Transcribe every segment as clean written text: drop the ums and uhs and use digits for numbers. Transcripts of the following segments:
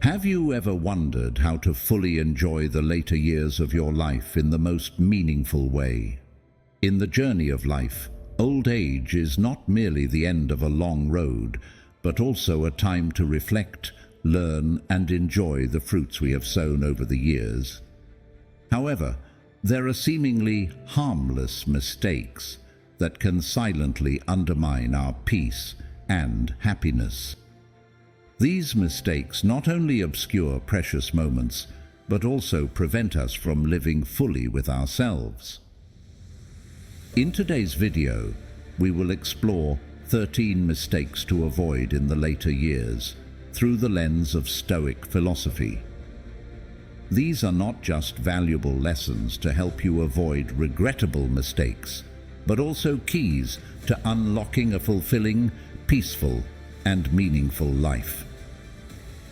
Have you ever wondered how to fully enjoy the later years of your life in the most meaningful way? In the journey of life, old age is not merely the end of a long road, but also a time to reflect, learn, and enjoy the fruits we have sown over the years. However, there are seemingly harmless mistakes that can silently undermine our peace and happiness. These mistakes not only obscure precious moments, but also prevent us from living fully with ourselves. In today's video, we will explore 13 mistakes to avoid in the later years through the lens of Stoic philosophy. These are not just valuable lessons to help you avoid regrettable mistakes, but also keys to unlocking a fulfilling, peaceful, and meaningful life.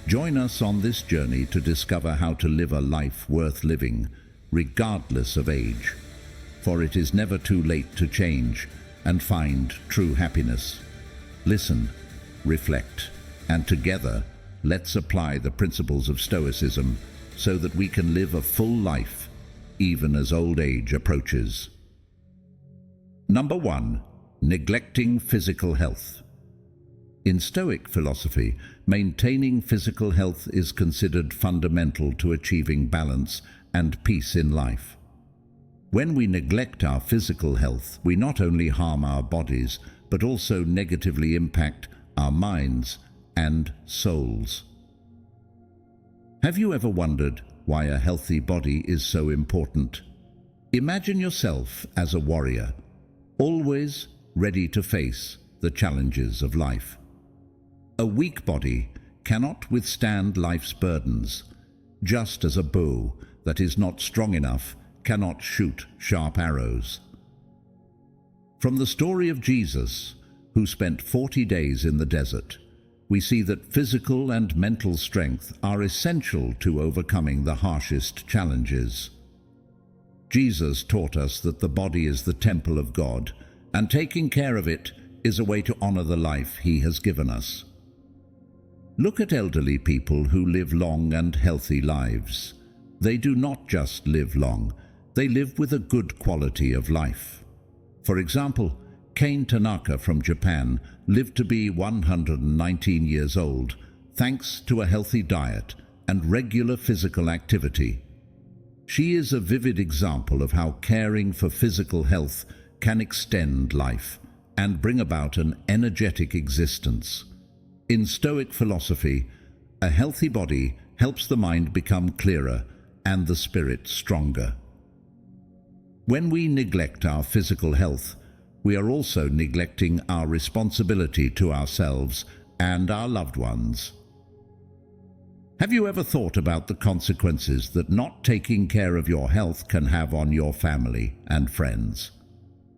Join us on this journey to discover how to live a life worth living, regardless of age. For it is never too late to change and find true happiness. Listen, reflect, and together, let's apply the principles of Stoicism so that we can live a full life, even as old age approaches. Number 1. Neglecting physical health. In Stoic philosophy, maintaining physical health is considered fundamental to achieving balance and peace in life. When we neglect our physical health, we not only harm our bodies, but also negatively impact our minds and souls. Have you ever wondered why a healthy body is so important? Imagine yourself as a warrior, always ready to face the challenges of life. A weak body cannot withstand life's burdens, just as a bow that is not strong enough cannot shoot sharp arrows. From the story of Jesus, who spent 40 days in the desert, we see that physical and mental strength are essential to overcoming the harshest challenges. Jesus taught us that the body is the temple of God, and taking care of it is a way to honor the life He has given us. Look at elderly people who live long and healthy lives. They do not just live long, they live with a good quality of life. For example, Kane Tanaka from Japan lived to be 119 years old, thanks to a healthy diet and regular physical activity. She is a vivid example of how caring for physical health can extend life and bring about an energetic existence. In Stoic philosophy, a healthy body helps the mind become clearer and the spirit stronger. When we neglect our physical health, we are also neglecting our responsibility to ourselves and our loved ones. Have you ever thought about the consequences that not taking care of your health can have on your family and friends?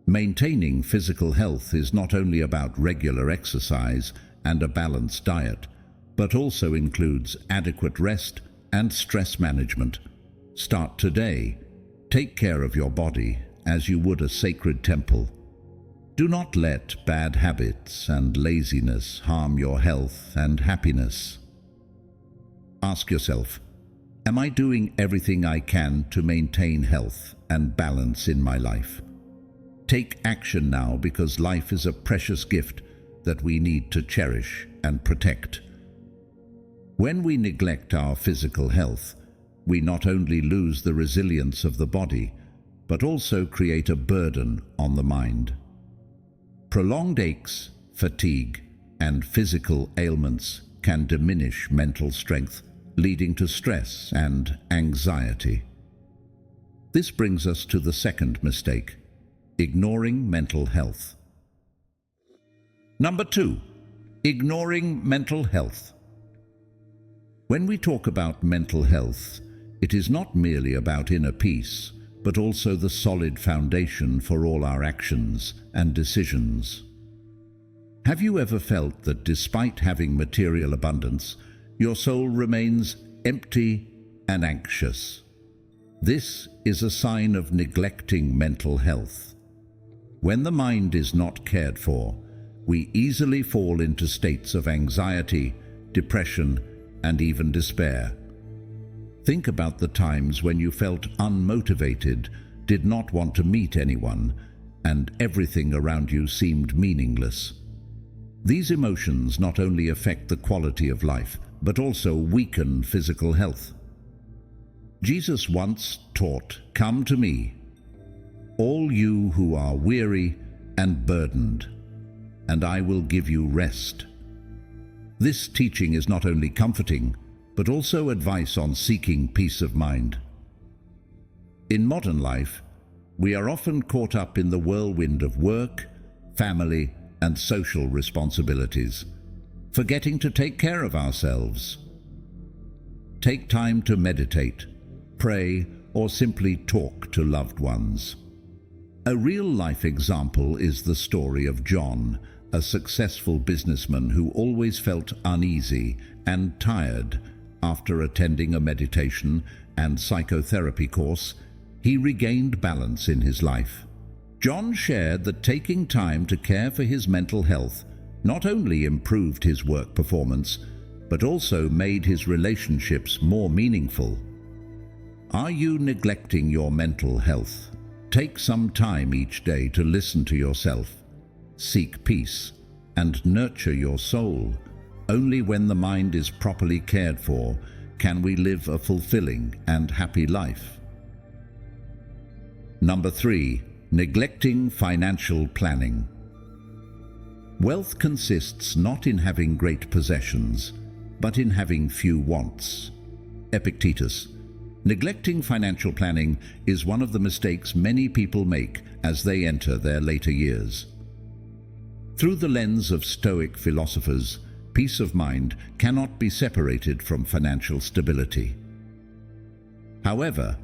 Maintaining physical health is not only about regular exercise and a balanced diet, but also includes adequate rest and stress management. Start today. Take care of your body as you would a sacred temple. Do not let bad habits and laziness harm your health and happiness. Ask yourself, am I doing everything I can to maintain health and balance in my life? Take action now, because life is a precious gift that we need to cherish and protect. When we neglect our physical health, we not only lose the resilience of the body, but also create a burden on the mind. Prolonged aches, fatigue, and physical ailments can diminish mental strength, leading to stress and anxiety. This brings us to the second mistake: ignoring mental health. Number 2, ignoring mental health. When we talk about mental health, it is not merely about inner peace, but also the solid foundation for all our actions and decisions. Have you ever felt that despite having material abundance, your soul remains empty and anxious? This is a sign of neglecting mental health. When the mind is not cared for, we easily fall into states of anxiety, depression, and even despair. Think about the times when you felt unmotivated, did not want to meet anyone, and everything around you seemed meaningless. These emotions not only affect the quality of life, but also weaken physical health. Jesus once taught, "Come to me, all you who are weary and burdened, and I will give you rest." This teaching is not only comforting, but also advice on seeking peace of mind. In modern life, we are often caught up in the whirlwind of work, family, and social responsibilities, forgetting to take care of ourselves. Take time to meditate, pray, or simply talk to loved ones. A real-life example is the story of John, a successful businessman who always felt uneasy and tired. After attending a meditation and psychotherapy course, he regained balance in his life. John shared that taking time to care for his mental health not only improved his work performance, but also made his relationships more meaningful. Are you neglecting your mental health? Take some time each day to listen to yourself, seek peace, and nurture your soul. Only when the mind is properly cared for can we live a fulfilling and happy life. Number 3. Neglecting financial planning. Wealth consists not in having great possessions, but in having few wants. Epictetus. Neglecting financial planning is one of the mistakes many people make as they enter their later years. Through the lens of Stoic philosophers, peace of mind cannot be separated from financial stability. However,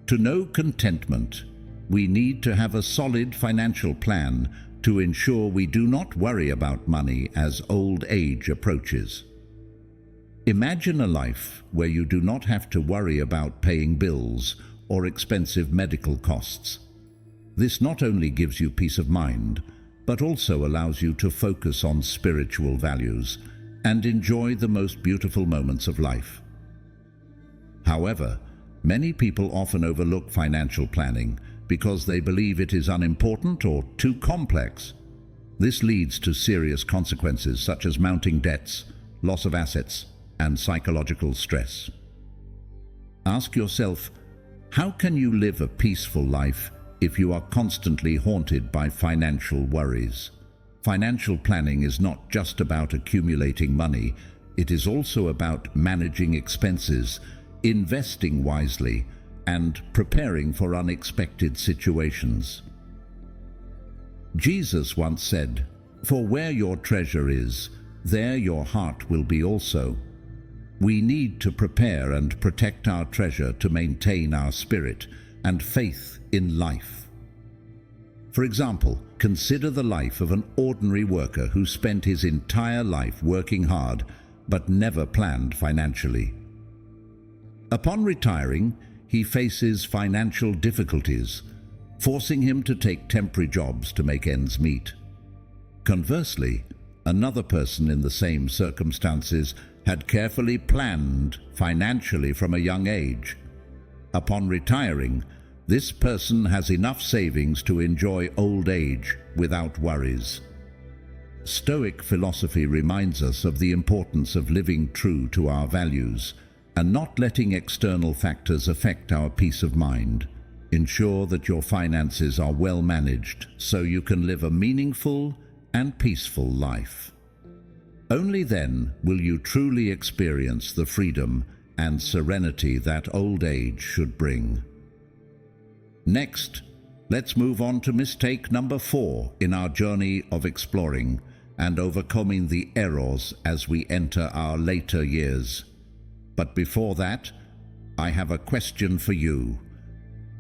to know contentment, we need to have a solid financial plan to ensure we do not worry about money as old age approaches. Imagine a life where you do not have to worry about paying bills or expensive medical costs. This not only gives you peace of mind, but also allows you to focus on spiritual values and enjoy the most beautiful moments of life. However, many people often overlook financial planning because they believe it is unimportant or too complex. This leads to serious consequences such as mounting debts, loss of assets, and psychological stress. Ask yourself, how can you live a peaceful life if you are constantly haunted by financial worries? Financial planning is not just about accumulating money, it is also about managing expenses, investing wisely, and preparing for unexpected situations. Jesus once said, "For where your treasure is, there your heart will be also." We need to prepare and protect our treasure to maintain our spirit and faith in life. For example, consider the life of an ordinary worker who spent his entire life working hard but never planned financially. Upon retiring, he faces financial difficulties, forcing him to take temporary jobs to make ends meet. Conversely, another person in the same circumstances had carefully planned financially from a young age. Upon retiring, this person has enough savings to enjoy old age without worries. Stoic philosophy reminds us of the importance of living true to our values and not letting external factors affect our peace of mind. Ensure that your finances are well managed so you can live a meaningful and peaceful life. Only then will you truly experience the freedom and serenity that old age should bring. Next, let's move on to mistake number 4 in our journey of exploring and overcoming the errors as we enter our later years. But before that, I have a question for you.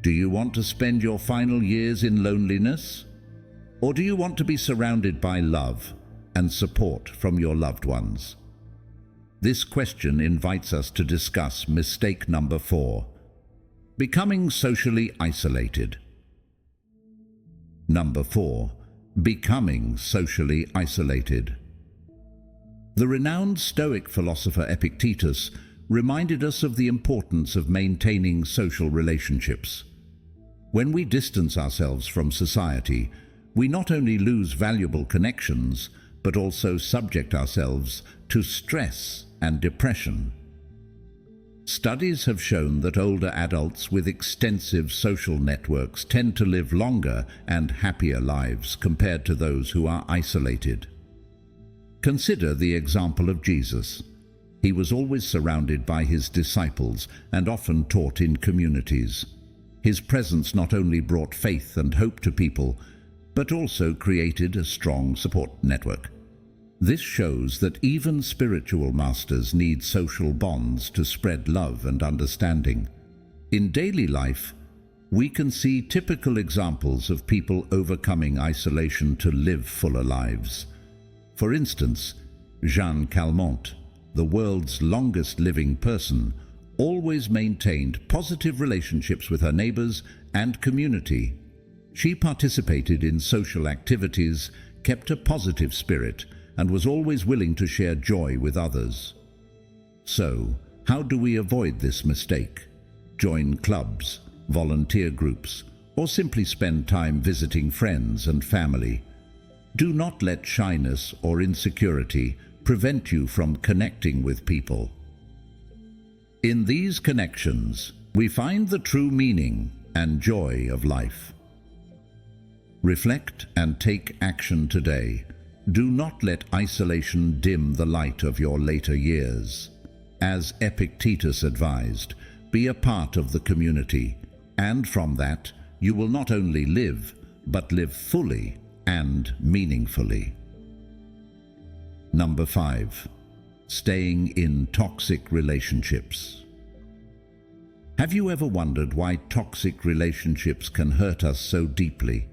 Do you want to spend your final years in loneliness? Or do you want to be surrounded by love and support from your loved ones? This question invites us to discuss mistake number 4, becoming socially isolated. Number 4, becoming socially isolated. The renowned Stoic philosopher Epictetus reminded us of the importance of maintaining social relationships. When we distance ourselves from society, we not only lose valuable connections, but also subject ourselves to stress and depression. Studies have shown that older adults with extensive social networks tend to live longer and happier lives compared to those who are isolated. Consider the example of Jesus. He was always surrounded by his disciples and often taught in communities. His presence not only brought faith and hope to people, but also created a strong support network. This shows that even spiritual masters need social bonds to spread love and understanding. In daily life, we can see typical examples of people overcoming isolation to live fuller lives. For instance, Jeanne Calment, the world's longest living person, always maintained positive relationships with her neighbors and community. She participated in social activities, kept a positive spirit, and was always willing to share joy with others. So, how do we avoid this mistake? Join clubs, volunteer groups, or simply spend time visiting friends and family. Do not let shyness or insecurity prevent you from connecting with people. In these connections, we find the true meaning and joy of life. Reflect and take action today. Do not let isolation dim the light of your later years. As Epictetus advised, be a part of the community, and from that, you will not only live, but live fully and meaningfully. Number 5. Staying in toxic relationships. Have you ever wondered why toxic relationships can hurt us so deeply?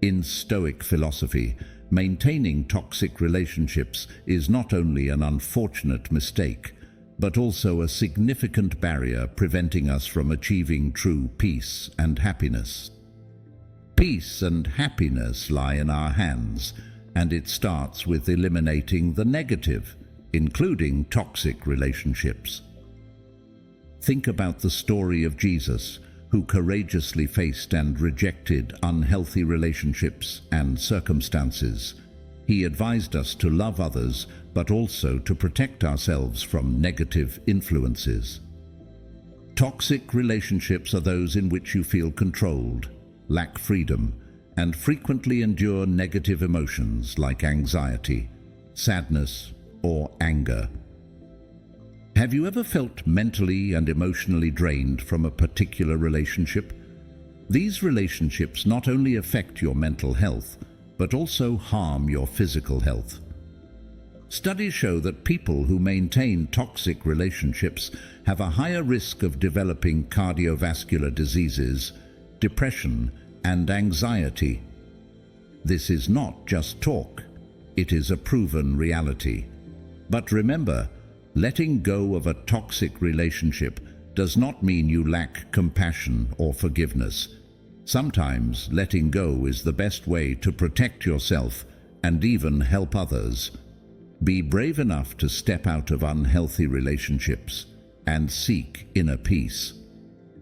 In Stoic philosophy, maintaining toxic relationships is not only an unfortunate mistake, but also a significant barrier preventing us from achieving true peace and happiness. Peace and happiness lie in our hands, and it starts with eliminating the negative, including toxic relationships. Think about the story of Jesus, who courageously faced and rejected unhealthy relationships and circumstances. He advised us to love others, but also to protect ourselves from negative influences. Toxic relationships are those in which you feel controlled, lack freedom, and frequently endure negative emotions like anxiety, sadness, or anger. Have you ever felt mentally and emotionally drained from a particular relationship? These relationships not only affect your mental health, but also harm your physical health. Studies show that people who maintain toxic relationships have a higher risk of developing cardiovascular diseases, depression, and anxiety. This is not just talk, it is a proven reality. But remember, letting go of a toxic relationship does not mean you lack compassion or forgiveness. Sometimes letting go is the best way to protect yourself and even help others. Be brave enough to step out of unhealthy relationships and seek inner peace.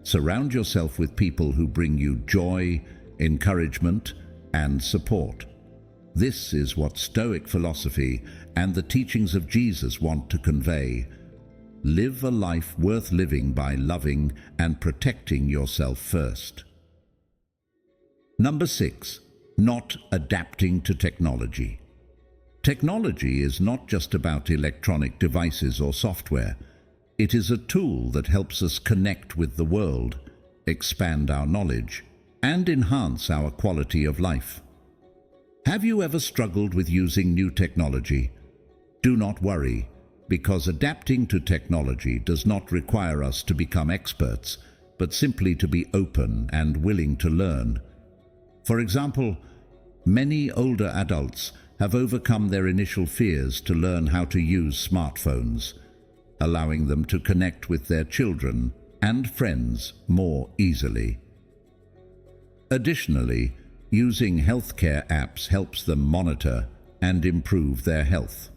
Surround yourself with people who bring you joy, encouragement, and support. This is what Stoic philosophy and the teachings of Jesus want to convey. Live a life worth living by loving and protecting yourself first. Number 6. Not adapting to technology. Technology is not just about electronic devices or software. It is a tool that helps us connect with the world, expand our knowledge, and enhance our quality of life. Have you ever struggled with using new technology? Do not worry, because adapting to technology does not require us to become experts, but simply to be open and willing to learn. For example, many older adults have overcome their initial fears to learn how to use smartphones, allowing them to connect with their children and friends more easily. Additionally, using healthcare apps helps them monitor and improve their health.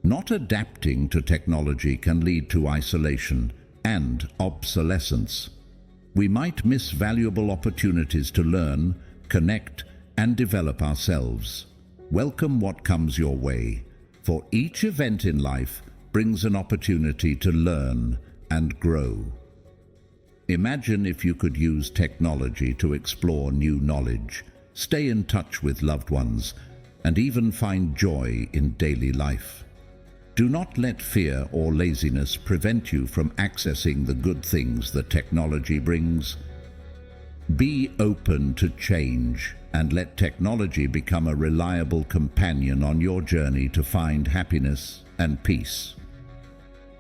Not adapting to technology can lead to isolation and obsolescence. We might miss valuable opportunities to learn, connect, and develop ourselves. Welcome what comes your way, for each event in life brings an opportunity to learn and grow. Imagine if you could use technology to explore new knowledge, stay in touch with loved ones, and even find joy in daily life. Do not let fear or laziness prevent you from accessing the good things that technology brings. Be open to change and let technology become a reliable companion on your journey to find happiness and peace.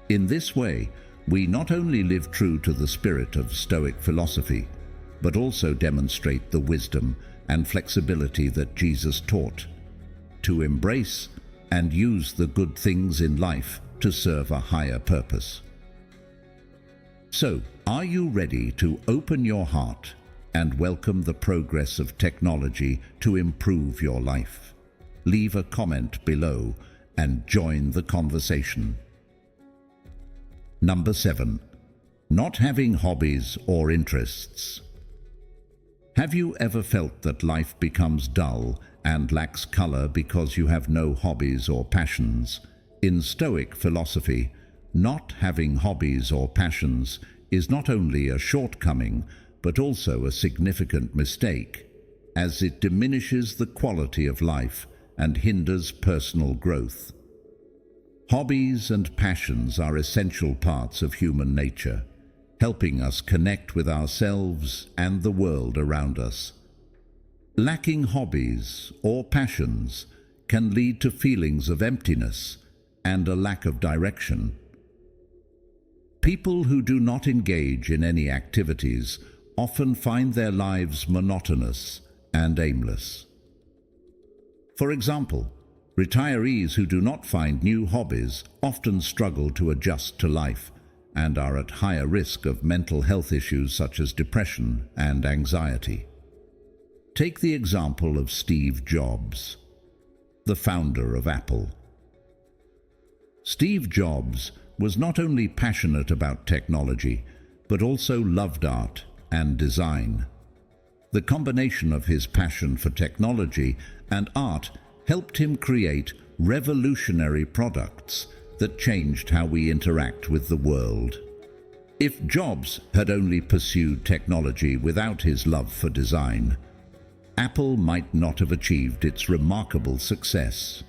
In this way, we not only live true to the spirit of Stoic philosophy, but also demonstrate the wisdom and flexibility that Jesus taught, to embrace and use the good things in life to serve a higher purpose. So, are you ready to open your heart and welcome the progress of technology to improve your life? Leave a comment below and join the conversation. Number 7. Not having hobbies or interests. Have you ever felt that life becomes dull and lacks color because you have no hobbies or passions? In Stoic philosophy, not having hobbies or passions is not only a shortcoming, but also a significant mistake, as it diminishes the quality of life and hinders personal growth. Hobbies and passions are essential parts of human nature, helping us connect with ourselves and the world around us. Lacking hobbies or passions can lead to feelings of emptiness and a lack of direction. People who do not engage in any activities often find their lives monotonous and aimless. For example, retirees who do not find new hobbies often struggle to adjust to life and are at higher risk of mental health issues such as depression and anxiety. Take the example of Steve Jobs, the founder of Apple. Steve Jobs was not only passionate about technology, but also loved art and design. The combination of his passion for technology and art helped him create revolutionary products that changed how we interact with the world. If Jobs had only pursued technology without his love for design, Apple might not have achieved its remarkable success.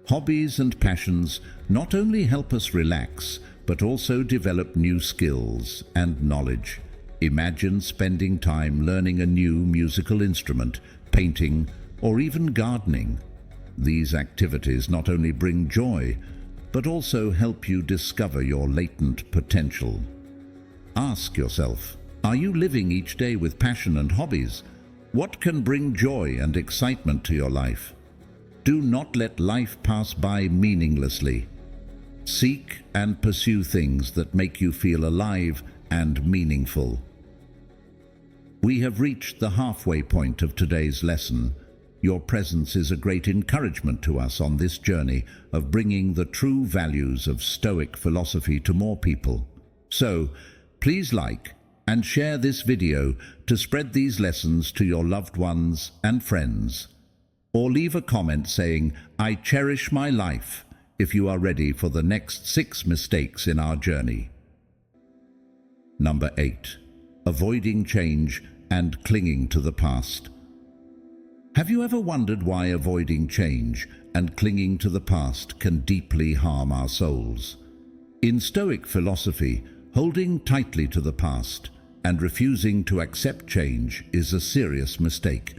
Hobbies and passions not only help us relax, but also develop new skills and knowledge. Imagine spending time learning a new musical instrument, painting, or even gardening. These activities not only bring joy, but also help you discover your latent potential. Ask yourself, are you living each day with passion and hobbies? What can bring joy and excitement to your life? Do not let life pass by meaninglessly. Seek and pursue things that make you feel alive and meaningful. We have reached the halfway point of today's lesson. Your presence is a great encouragement to us on this journey of bringing the true values of Stoic philosophy to more people. So, please like and share this video to spread these lessons to your loved ones and friends. Or leave a comment saying, "I cherish my life," if you are ready for the next 6 mistakes in our journey. Number 8. Avoiding change and clinging to the past. Have you ever wondered why avoiding change and clinging to the past can deeply harm our souls? In Stoic philosophy, holding tightly to the past and refusing to accept change is a serious mistake,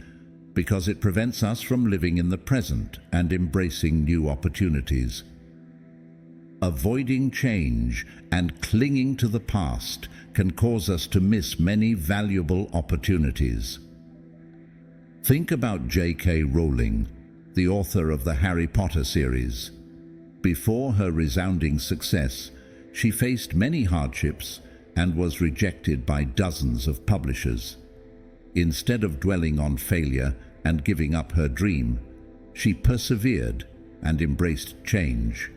because it prevents us from living in the present and embracing new opportunities. Avoiding change and clinging to the past can cause us to miss many valuable opportunities. Think about J.K. Rowling, the author of the Harry Potter series. Before her resounding success, she faced many hardships and was rejected by dozens of publishers. Instead of dwelling on failure and giving up her dream, she persevered and embraced change,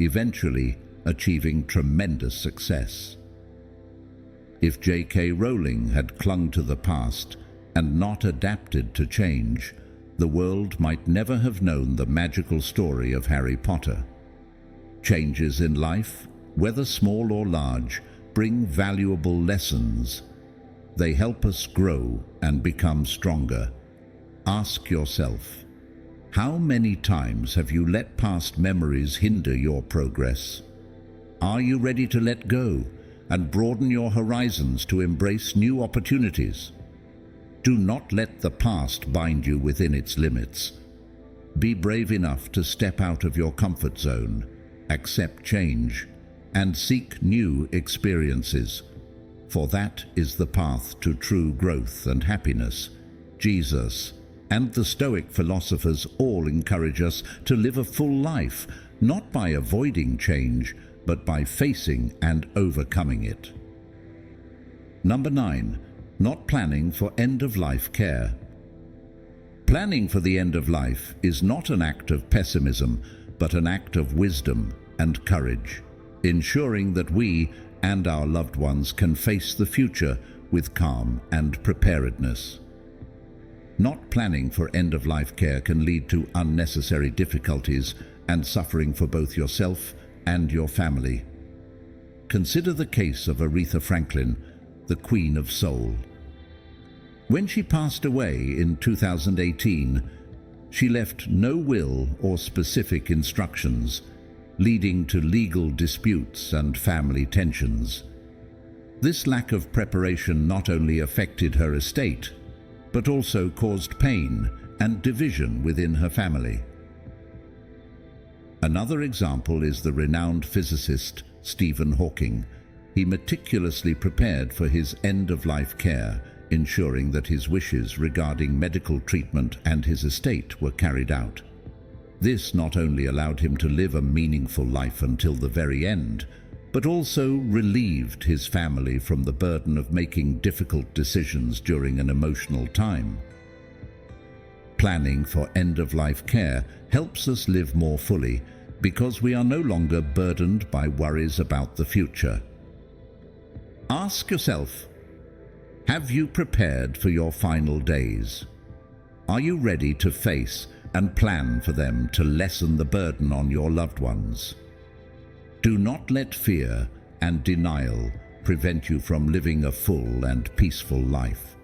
eventually achieving tremendous success. If J.K. Rowling had clung to the past and not adapted to change, the world might never have known the magical story of Harry Potter. Changes in life, whether small or large, bring valuable lessons. They help us grow and become stronger. Ask yourself, how many times have you let past memories hinder your progress? Are you ready to let go and broaden your horizons to embrace new opportunities? Do not let the past bind you within its limits. Be brave enough to step out of your comfort zone, accept change, and seek new experiences, for that is the path to true growth and happiness. Jesus and the Stoic philosophers all encourage us to live a full life, not by avoiding change, but by facing and overcoming it. Number 9. Not planning for end-of-life care. Planning for the end of life is not an act of pessimism, but an act of wisdom and courage, ensuring that we and our loved ones can face the future with calm and preparedness. Not planning for end-of-life care can lead to unnecessary difficulties and suffering for both yourself and your family. Consider the case of Aretha Franklin, the Queen of Soul. When she passed away in 2018, she left no will or specific instructions, leading to legal disputes and family tensions. This lack of preparation not only affected her estate, but also caused pain and division within her family. Another example is the renowned physicist Stephen Hawking. He meticulously prepared for his end-of-life care, ensuring that his wishes regarding medical treatment and his estate were carried out. This not only allowed him to live a meaningful life until the very end, but also relieved his family from the burden of making difficult decisions during an emotional time. Planning for end-of-life care helps us live more fully because we are no longer burdened by worries about the future. Ask yourself, have you prepared for your final days? Are you ready to face and plan for them to lessen the burden on your loved ones? Do not let fear and denial prevent you from living a full and peaceful life.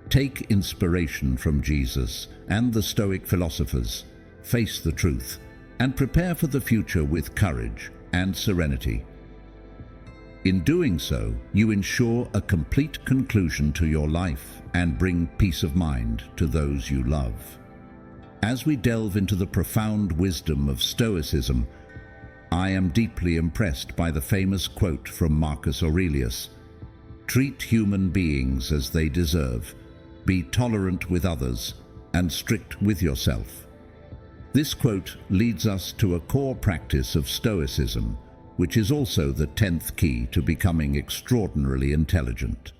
Take inspiration from Jesus and the Stoic philosophers, face the truth, and prepare for the future with courage and serenity. In doing so, you ensure a complete conclusion to your life and bring peace of mind to those you love. As we delve into the profound wisdom of Stoicism, I am deeply impressed by the famous quote from Marcus Aurelius: "Treat human beings as they deserve, be tolerant with others, and strict with yourself." This quote leads us to a core practice of Stoicism, which is also the 10th key to becoming extraordinarily intelligent.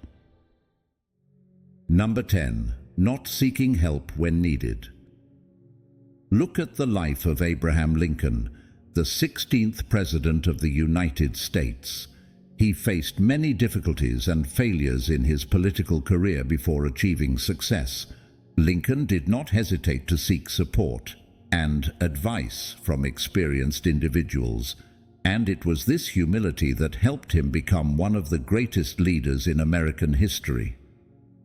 Number 10. Not seeking help when needed. Look at the life of Abraham Lincoln, the 16th President of the United States. He faced many difficulties and failures in his political career before achieving success. Lincoln did not hesitate to seek support and advice from experienced individuals, and it was this humility that helped him become one of the greatest leaders in American history.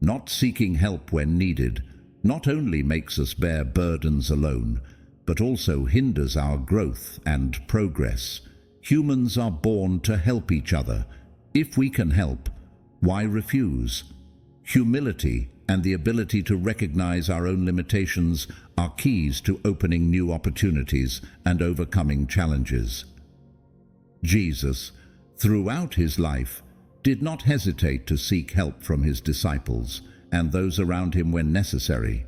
Not seeking help when needed not only makes us bear burdens alone, but also hinders our growth and progress. Humans are born to help each other. If we can help, why refuse? Humility and the ability to recognize our own limitations are keys to opening new opportunities and overcoming challenges. Jesus, throughout his life, did not hesitate to seek help from his disciples and those around him when necessary.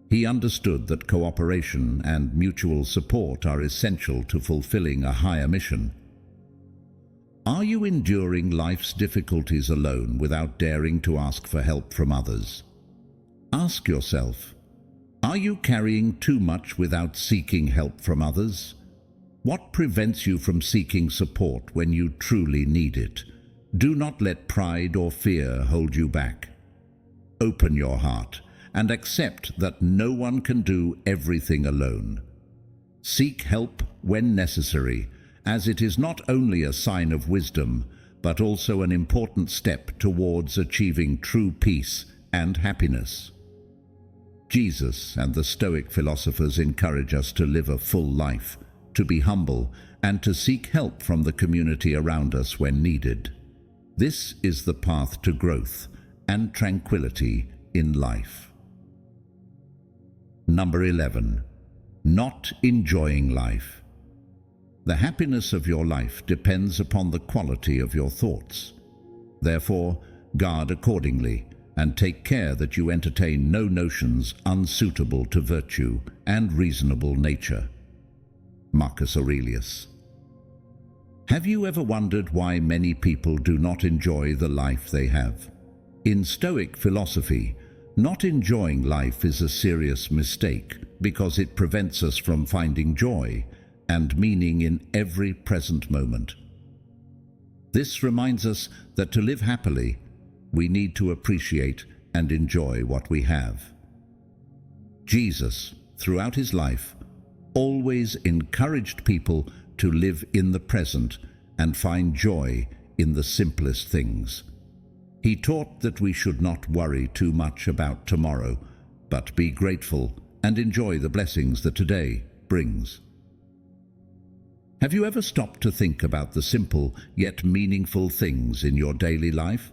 He understood that cooperation and mutual support are essential to fulfilling a higher mission. Are you enduring life's difficulties alone without daring to ask for help from others? Ask yourself, are you carrying too much without seeking help from others? What prevents you from seeking support when you truly need it? Do not let pride or fear hold you back. Open your heart and accept that no one can do everything alone. Seek help when necessary, as it is not only a sign of wisdom, but also an important step towards achieving true peace and happiness. Jesus and the Stoic philosophers encourage us to live a full life, to be humble, and to seek help from the community around us when needed. This is the path to growth and tranquility in life. Number 11. Not enjoying life. The happiness of your life depends upon the quality of your thoughts. Therefore, guard accordingly, and take care that you entertain no notions unsuitable to virtue and reasonable nature. Marcus Aurelius. Have you ever wondered why many people do not enjoy the life they have? In Stoic philosophy, not enjoying life is a serious mistake because it prevents us from finding joy and meaning in every present moment. This reminds us that to live happily, we need to appreciate and enjoy what we have. Jesus, throughout his life, always encouraged people to live in the present and find joy in the simplest things. He taught that we should not worry too much about tomorrow, but be grateful and enjoy the blessings that today brings. Have you ever stopped to think about the simple yet meaningful things in your daily life?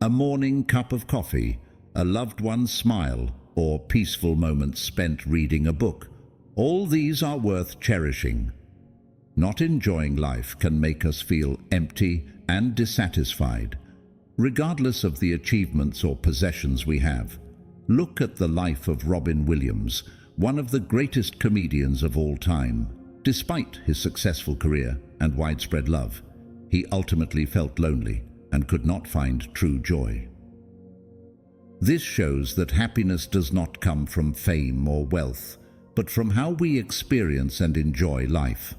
A morning cup of coffee, a loved one's smile, or peaceful moments spent reading a book. All these are worth cherishing. Not enjoying life can make us feel empty and dissatisfied. Regardless of the achievements or possessions we have, look at the life of Robin Williams, one of the greatest comedians of all time. Despite his successful career and widespread love, he ultimately felt lonely and could not find true joy. This shows that happiness does not come from fame or wealth, but from how we experience and enjoy life.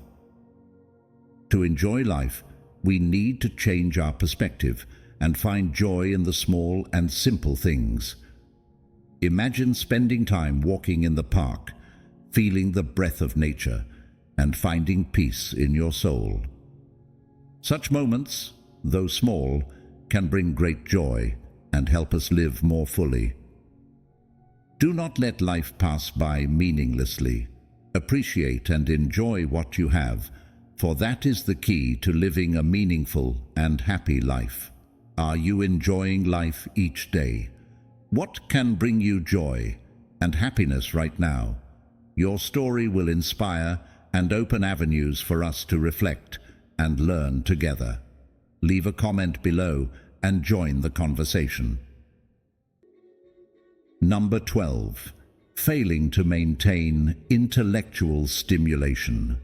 To enjoy life, we need to change our perspective and find joy in the small and simple things. Imagine spending time walking in the park, feeling the breath of nature, and finding peace in your soul. Such moments, though small, can bring great joy and help us live more fully. Do not let life pass by meaninglessly. Appreciate and enjoy what you have, for that is the key to living a meaningful and happy life. Are you enjoying life each day? What can bring you joy and happiness right now? Your story will inspire and open avenues for us to reflect and learn together. Leave a comment below and join the conversation. Number 12. Failing to maintain intellectual stimulation.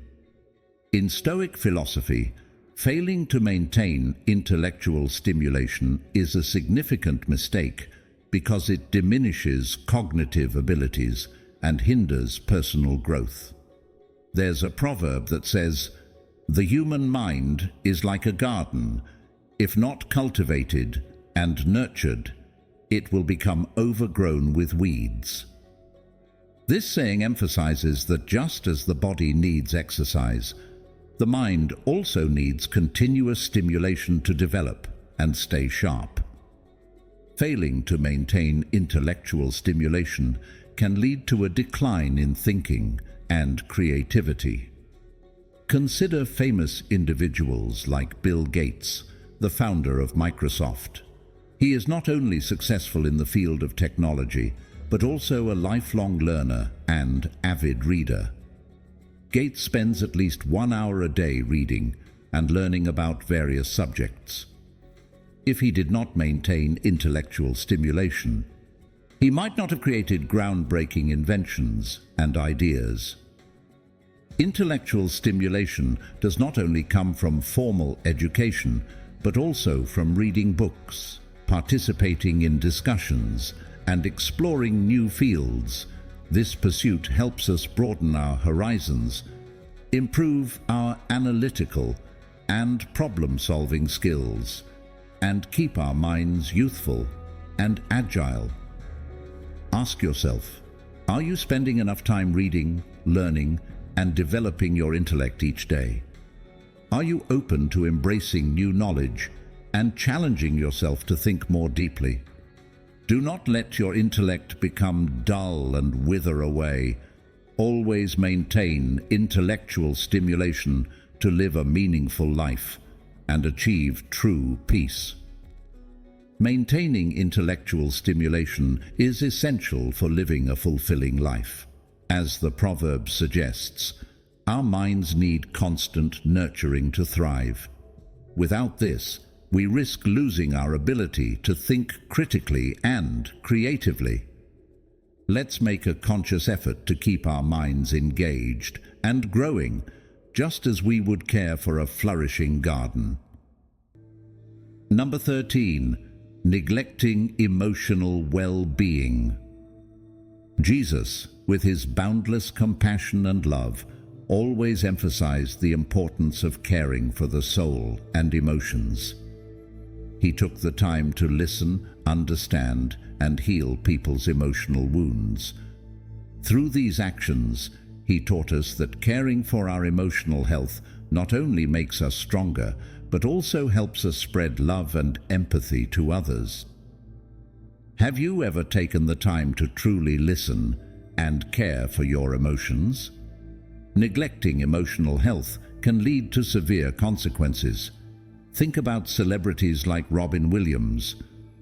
In Stoic philosophy, failing to maintain intellectual stimulation is a significant mistake because it diminishes cognitive abilities and hinders personal growth. There's a proverb that says, "The human mind is like a garden. If not cultivated and nurtured, it will become overgrown with weeds." This saying emphasizes that just as the body needs exercise, the mind also needs continuous stimulation to develop and stay sharp. Failing to maintain intellectual stimulation can lead to a decline in thinking and creativity. Consider famous individuals like Bill Gates, the founder of Microsoft. He is not only successful in the field of technology, but also a lifelong learner and avid reader. Gates spends at least 1 hour a day reading and learning about various subjects. If he did not maintain intellectual stimulation, he might not have created groundbreaking inventions and ideas. Intellectual stimulation does not only come from formal education, but also from reading books, participating in discussions, and exploring new fields. This pursuit helps us broaden our horizons improve our analytical and problem-solving skills, and keep our minds youthful and agile. Ask yourself, are you spending enough time reading, learning, and developing your intellect each day? Are you open to embracing new knowledge and challenging yourself to think more deeply? Do not let your intellect become dull and wither away. Always maintain intellectual stimulation to live a meaningful life and achieve true peace. Maintaining intellectual stimulation is essential for living a fulfilling life. As the proverb suggests, our minds need constant nurturing to thrive. Without this, we risk losing our ability to think critically and creatively. Let's make a conscious effort to keep our minds engaged and growing, just as we would care for a flourishing garden. Number 13. Neglecting emotional well-being. Jesus, with his boundless compassion and love, always emphasized the importance of caring for the soul and emotions. He took the time to listen, understand, and heal people's emotional wounds. Through these actions, he taught us that caring for our emotional health not only makes us stronger, but also helps us spread love and empathy to others. Have you ever taken the time to truly listen and care for your emotions? Neglecting emotional health can lead to severe consequences. Think about celebrities like Robin Williams,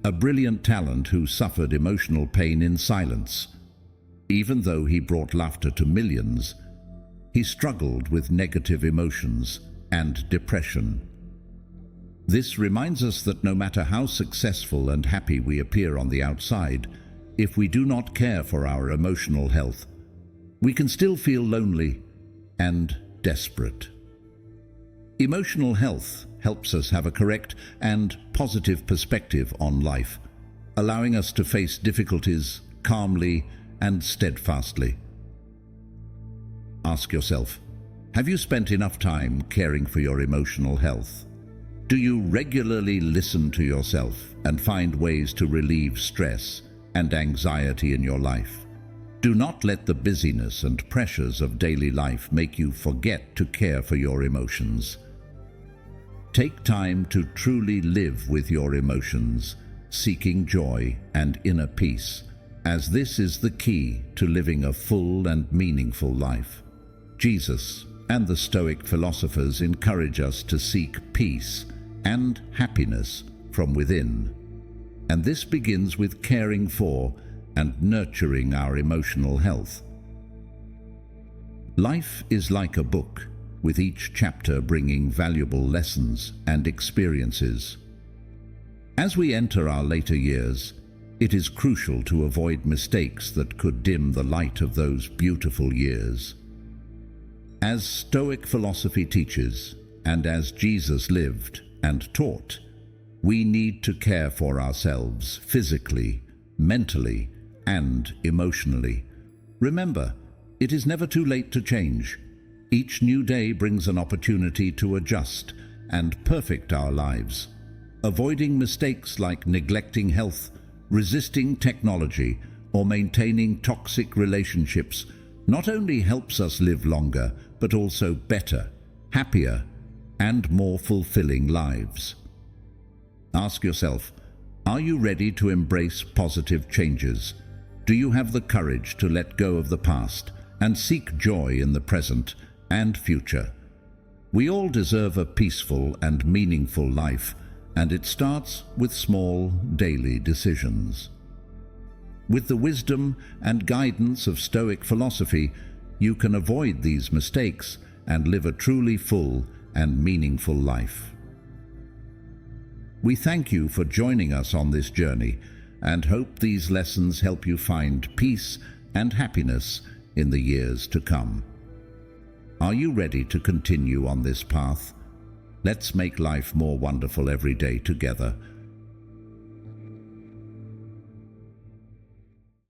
a brilliant talent who suffered emotional pain in silence. Even though he brought laughter to millions, he struggled with negative emotions and depression. This reminds us that no matter how successful and happy we appear on the outside, if we do not care for our emotional health, we can still feel lonely and desperate. Emotional health helps us have a correct and positive perspective on life, allowing us to face difficulties calmly and steadfastly. Ask yourself, have you spent enough time caring for your emotional health? Do you regularly listen to yourself and find ways to relieve stress and anxiety in your life? Do not let the busyness and pressures of daily life make you forget to care for your emotions. Take time to truly live with your emotions, seeking joy and inner peace, as this is the key to living a full and meaningful life. Jesus and the Stoic philosophers encourage us to seek peace and happiness from within. And this begins with caring for and nurturing our emotional health. Life is like a book, with each chapter bringing valuable lessons and experiences. As we enter our later years, it is crucial to avoid mistakes that could dim the light of those beautiful years. As Stoic philosophy teaches, and as Jesus lived and taught, we need to care for ourselves physically, mentally, and emotionally. Remember, it is never too late to change. Each new day brings an opportunity to adjust and perfect our lives. Avoiding mistakes like neglecting health, resisting technology, or maintaining toxic relationships not only helps us live longer, but also better, happier, and more fulfilling lives. Ask yourself, are you ready to embrace positive changes? Do you have the courage to let go of the past and seek joy in the present and future? We all deserve a peaceful and meaningful life, and it starts with small daily decisions. With the wisdom and guidance of Stoic philosophy, you can avoid these mistakes and live a truly full and meaningful life. We thank you for joining us on this journey and hope these lessons help you find peace and happiness in the years to come. Are you ready to continue on this path? Let's make life more wonderful every day together,